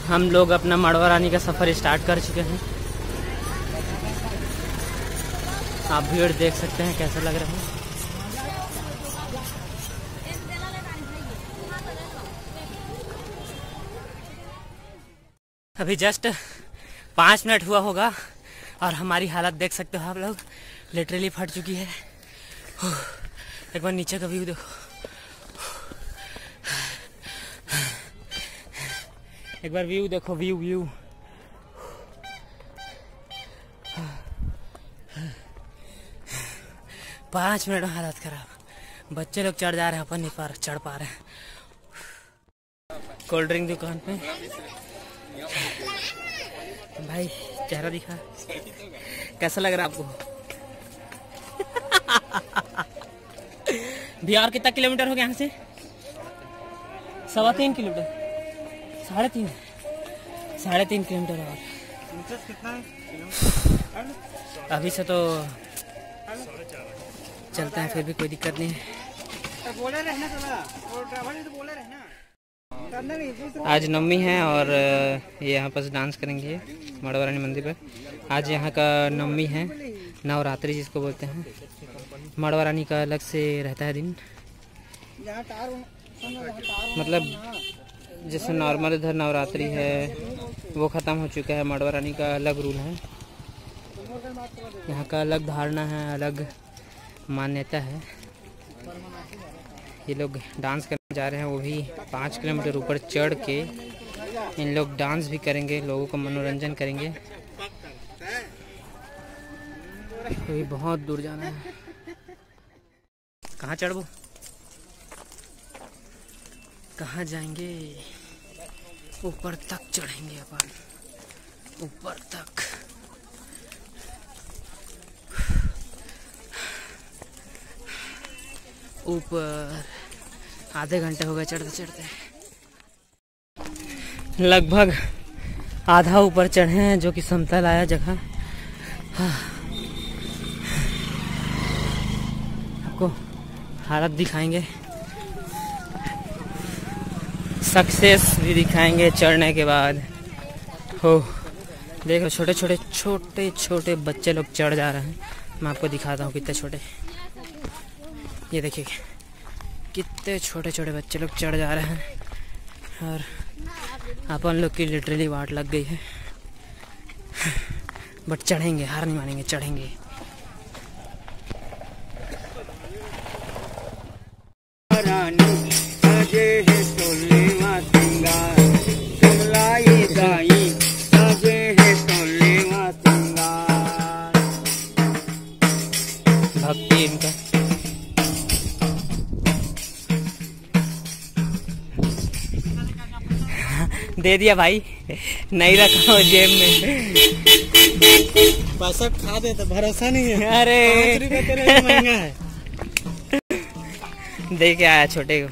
हम लोग अपना माड़वा रानी का सफ़र स्टार्ट कर चुके हैं। आप भीड़ देख सकते हैं कैसा लग रहा है। अभी जस्ट 5 मिनट हुआ होगा और हमारी हालत देख सकते हो आप लोग, लिटरली फट चुकी है। एक बार नीचे का व्यू देखो, एक बार व्यू देखो, व्यू 5 मिनट में हालत खराब। बच्चे लोग चढ़ जा रहे हैं, अपन नहीं चढ़ पा रहे हैं। कोल्ड ड्रिंक दुकान पे भाई चेहरा दिखा, कैसा लग रहा है आपको? भैया और कितना किलोमीटर हो गया यहाँ से? 3.25 किलोमीटर, 3.5 किलोमीटर और कितना है? अभी से तो चलते हैं, फिर भी कोई दिक्कत नहीं है। आज नवमी है और ये यहाँ पर डांस करेंगे माड़वा रानी मंदिर पर। आज यहाँ का नवमी है, नवरात्रि जिसको बोलते हैं। माड़वा रानी का अलग से रहता है दिन, मतलब जैसे नॉर्मल इधर नवरात्रि है वो ख़त्म हो चुका है। माड़वा रानी का अलग रूल है, यहाँ का अलग धारणा है, अलग मान्यता है। ये लोग डांस करने जा रहे हैं, वो भी 5 किलोमीटर ऊपर चढ़ के। इन लोग डांस भी करेंगे, लोगों का मनोरंजन करेंगे। तो ये बहुत दूर जाना है। कहाँ चढ़ो, कहाँ जाएंगे? ऊपर तक चढ़ेंगे अपन, ऊपर तक। ऊपर आधे घंटे हो गए चढ़ते चढ़ते, लगभग आधा ऊपर चढ़े हैं, जो कि समतल आया जगह। आपको हालत दिखाएंगे, सक्सेस भी दिखाएंगे चढ़ने के बाद। हो देखो, छोटे छोटे बच्चे लोग चढ़ जा रहे हैं। मैं आपको दिखाता हूँ कितने छोटे, ये देखिए कितने छोटे बच्चे लोग चढ़ जा रहे हैं। और अपन लोग की लिटरली वाट लग गई है, बट चढ़ेंगे, हार नहीं मानेंगे, चढ़ेंगे। भक्ति इनका दे दिया भाई, नहीं रखा हो जेब में। पैसा खा दे तो भरोसा नहीं है। अरे 5 रुपए तेरे लिए महंगा है। दे के आया छोटे को।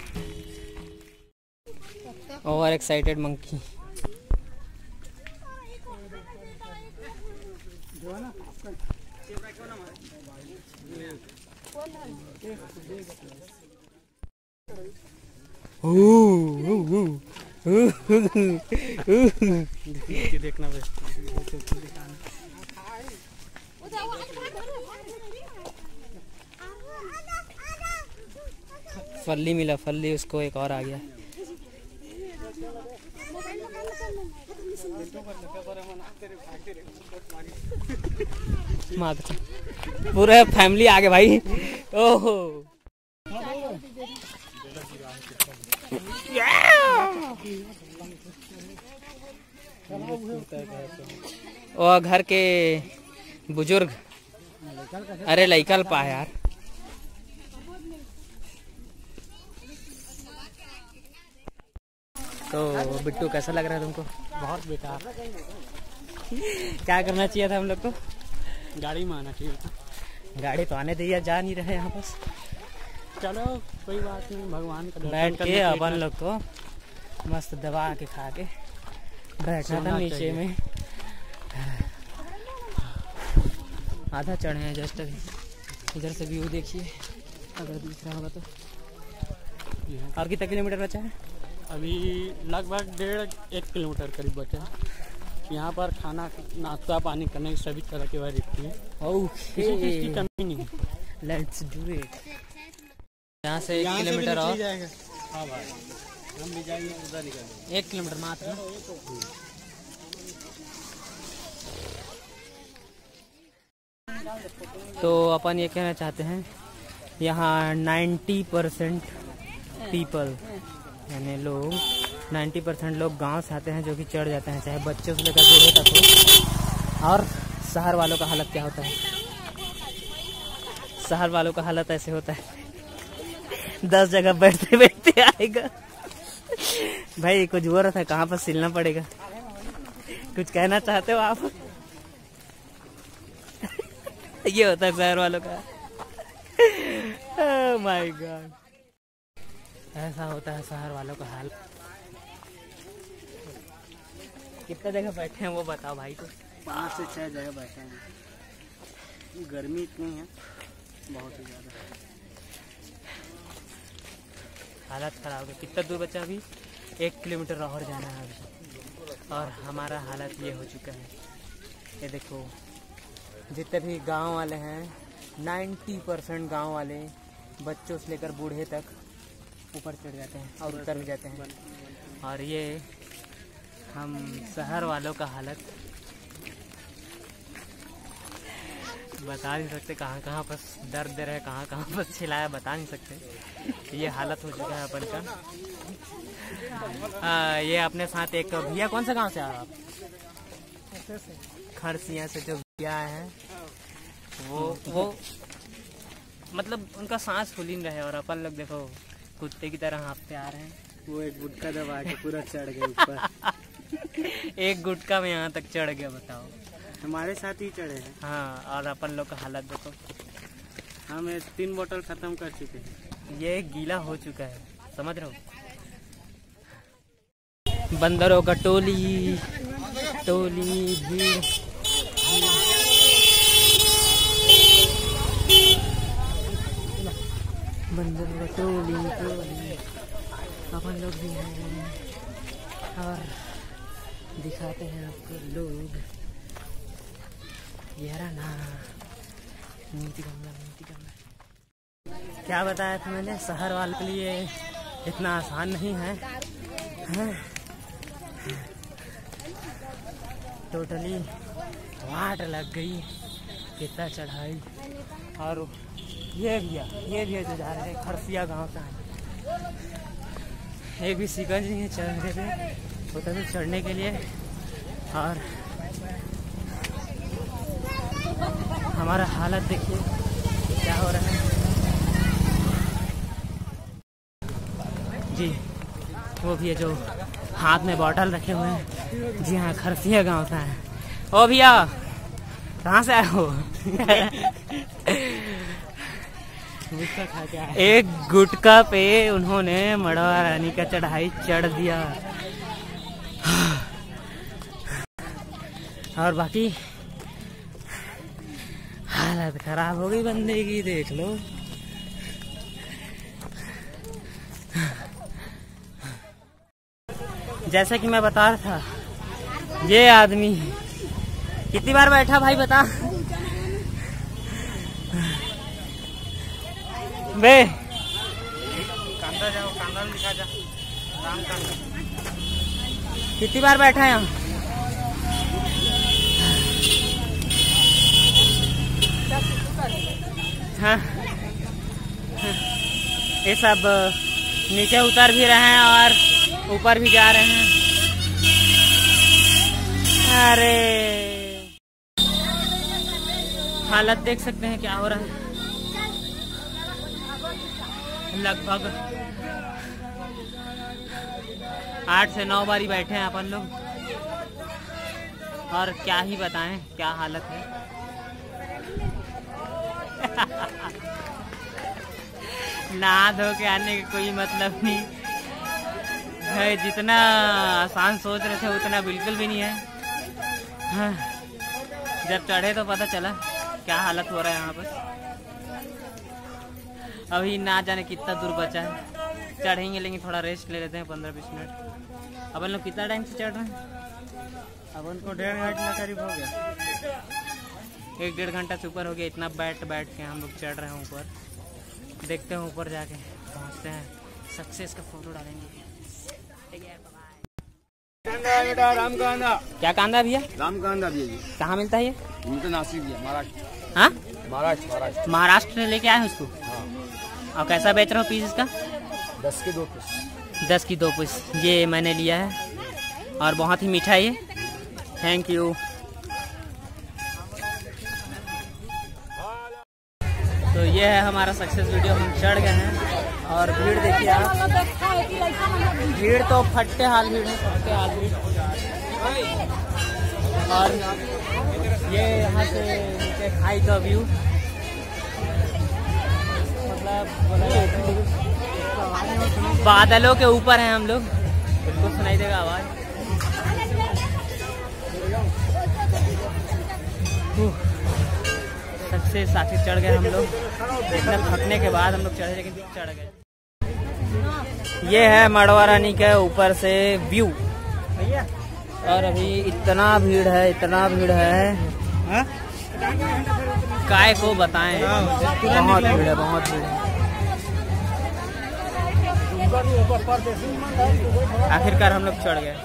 Over excited monkey. देखना बस। फल्ली मिला, फल्ली उसको एक और आ गया। पूरा फैमिली आ गए भाई। ओहो और घर के बुजुर्ग, अरे लइका पा यार। तो बिट्टू कैसा लग रहा है तुमको? बहुत बेकार। क्या करना चाहिए था हम लोग को? गाड़ी में आना चाहिए था। गाड़ी तो आने दिया जा नहीं रहे यहाँ बस। चलो कोई बात नहीं, भगवान का बैठ के अपन लोग को मस्त दबा के खा के बैठना था नीचे में। आधा चढ़े हैं जस्ट अभी। इधर से व्यू देखिए अगर दिख रहा होगा तो। और कितना किलोमीटर बचा है? अभी लगभग 1.5-1 किलोमीटर करीब बचे हैं। यहाँ पर खाना नाश्ता पानी करने की सभी तरह की वैरायटी है। किसी चीज़ की कमी नहीं है। Let's do it. यहाँ से 1 किलोमीटर और जाएगा। हाँ भाई, हम भी जाएंगे, उधर निकलेंगे। 1 किलोमीटर मात्र। तो अपन ये कहना चाहते हैं, यहाँ 90% पीपल यानी लोग 90% लोग गांव से आते हैं जो कि चढ़ जाते हैं, चाहे बच्चों से लेकर बूढ़े तक हो। और शहर वालों का हालत क्या होता है? शहर वालों का हालत ऐसे होता है 10 जगह बैठते बैठते आएगा। भाई कुछ जरूरत है, कहाँ पर सिलना पड़ेगा? कुछ कहना चाहते हो आप? ये होता है शहर वालों का। ओह माय गॉड, ऐसा होता है शहर वालों का हाल। कितने जगह बैठे हैं वो बताओ भाई को। 5 से 6 जगह बैठे हैं। गर्मी इतनी है, बहुत ही ज़्यादा। हालत खराब है। कितना दूर बचा? अभी 1 किलोमीटर और जाना है अभी, और हमारा हालत ये हो चुका है। ये देखो, जितने भी गांव वाले हैं 90% गांव वाले बच्चों से लेकर बूढ़े तक ऊपर चढ़ जाते हैं और उतर भी जाते हैं। और ये हम शहर वालों का हालत बता नहीं सकते। कहाँ कहाँ पर दर्द दे रहे, कहाँ कहाँ पर छिलाया, बता नहीं सकते। ये हालत हो चुका है अपन का। ये अपने साथ एक भैया, कौन सा गांव से आ रहा आप? खरसिया से जो भैया है वो मतलब उनका सांस फूल ही रहे, और अपन लोग देखो कुत्ते की तरह हाँफते आ रहे हैं। वो एक गुटका दबा के पूरा चढ़ गए ऊपर। एक गुटका में यहाँ तक चढ़ गया, बताओ। हमारे साथ ही चढ़े हैं। हाँ, और अपन लोग का हालत देखो। हम 3 बोतल खत्म कर चुके हैं। ये गीला हो चुका है, समझ रहे हो? बंदरों का टोली भीड़। बंदरों का टोली अपन लोग भी हैं, और दिखाते हैं आपको लोग। ये रहा ना नीति गंगा। क्या बताया था मैंने, शहर वालों के लिए इतना आसान नहीं है। टोटली वाट लग गई, कितना चढ़ाई। और ये भैया जो जा रहे हैं खरसिया गांव का है, ये भी सीखा जी है चढ़ने पे, उधर भी चढ़ने के लिए। और हमारा हालत देखिए क्या हो रहा है जी। वो भी है जो हाथ में बॉटल रखे हुए हैं, जी हाँ, खरसिया गांव का है। ओ भैया, कहाँ से आए हो? गुटखा खा के आए। एक गुटखा पे उन्होंने मड़वा रानी का चढ़ाई चढ़ दिया, और बाकी हालत खराब हो गई बंदे की, देख लो। जैसा कि मैं बता रहा था, ये आदमी कितनी बार बैठा भाई बता बे। कांदा जाओ, कांदा दिखा जा, राम कांदा। कितनी बार बैठा है यहाँ? हाँ, ये सब नीचे उतर भी रहे हैं और ऊपर भी जा रहे हैं। अरे हालत देख सकते हैं क्या हो रहा है। लगभग 8 से 9 बारी बैठे हैं अपन लोग, और क्या ही बताएं क्या हालत है। नहा धो के आने का कोई मतलब नहीं है, जितना आसान सोच रहे थे उतना बिल्कुल भी नहीं है। हाँ, जब चढ़े तो पता चला क्या हालत हो रहा है यहाँ पर। अभी ना जाने कितना दूर बचा है। चढ़ेंगे, लेकिन थोड़ा रेस्ट ले लेते हैं 15-20 मिनट। अपन लोग कितना टाइम से चढ़ रहे हैं? अपन को 1.5 घंटा करीब हो गया, 1-1.5 घंटा से ऊपर हो गया। इतना बैठ के हम लोग चढ़ रहे हैं ऊपर। देखते हैं ऊपर जाके पहुँचते हैं, सक्सेस का फोटो डालेंगे। बेटा राम कांदा। क्या कांदा भैया? राम कांदा भैया जी। कहाँ मिलता है ये? तो नासिक भैया, महाराष्ट्र। हाँ, महाराष्ट्र से लेके आए हैं उसको। हाँ। और कैसा बेच रहे हो पीस इसका? 10 के 2 पीस। 10 की 2 पीस ये मैंने लिया है, और बहुत ही मीठा है ये। Thank you. तो ये है हमारा सक्सेस वीडियो। हम चढ़ गए हैं, और भीड़ देखिए आप, भीड़ तो फट्टे हाल भीड़ है, फट्टे हाल भीड़। और ये यहाँ से नीचे खाई का व्यू, मतलब बादलों के ऊपर हैं हम लोग, बिल्कुल सुनाई देगा आवाज। सबसे साथी चढ़ गए हम लोग, इतना थकने के बाद हम लोग चढ़े, लेकिन चढ़ गए। ये है मड़वा रानी के ऊपर से व्यू, और अभी इतना भीड़ है, इतना भीड़ है, काय को बताएं, बहुत भीड़ है, बहुत भीड़ है। आखिरकार हम लोग चढ़ गए।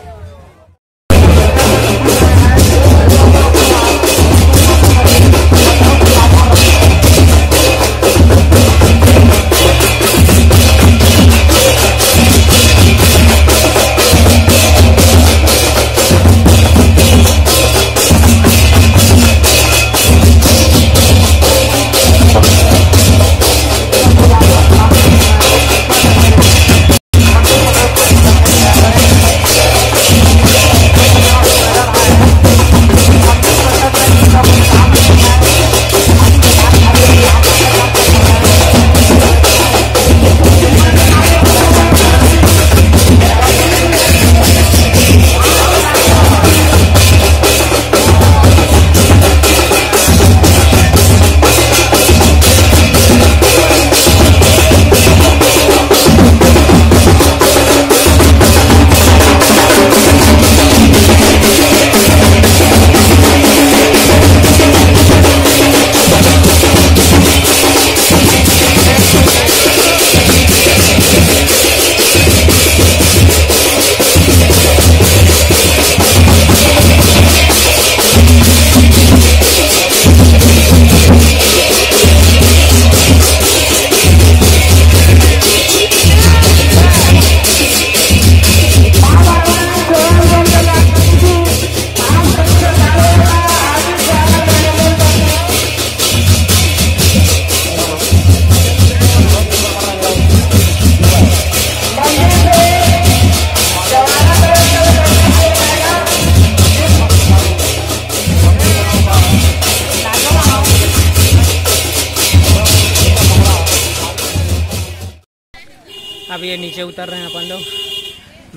अब ये नीचे उतर रहे हैं अपन लोग,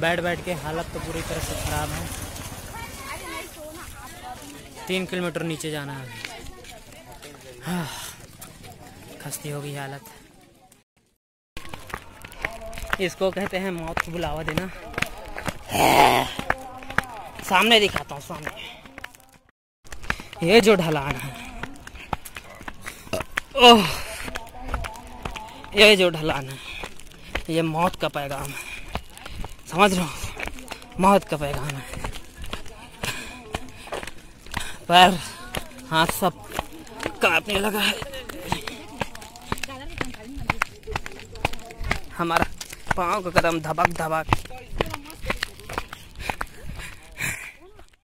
बैठ के हालत तो पूरी तरह से ख़राब है। 3 किलोमीटर नीचे जाना है, हाँ, खस्ती हो गई हालत। इसको कहते हैं मौत को बुलावा देना। सामने दिखाता हूँ, सामने ये जो ढलान है, ओह, ये जो ढलान है, ये मौत का पैगाम है, समझ रहे हो, मौत का पैगाम है। पैर हाथ सब कांपने लगा है, हमारा पाँव का कदम धबक धबक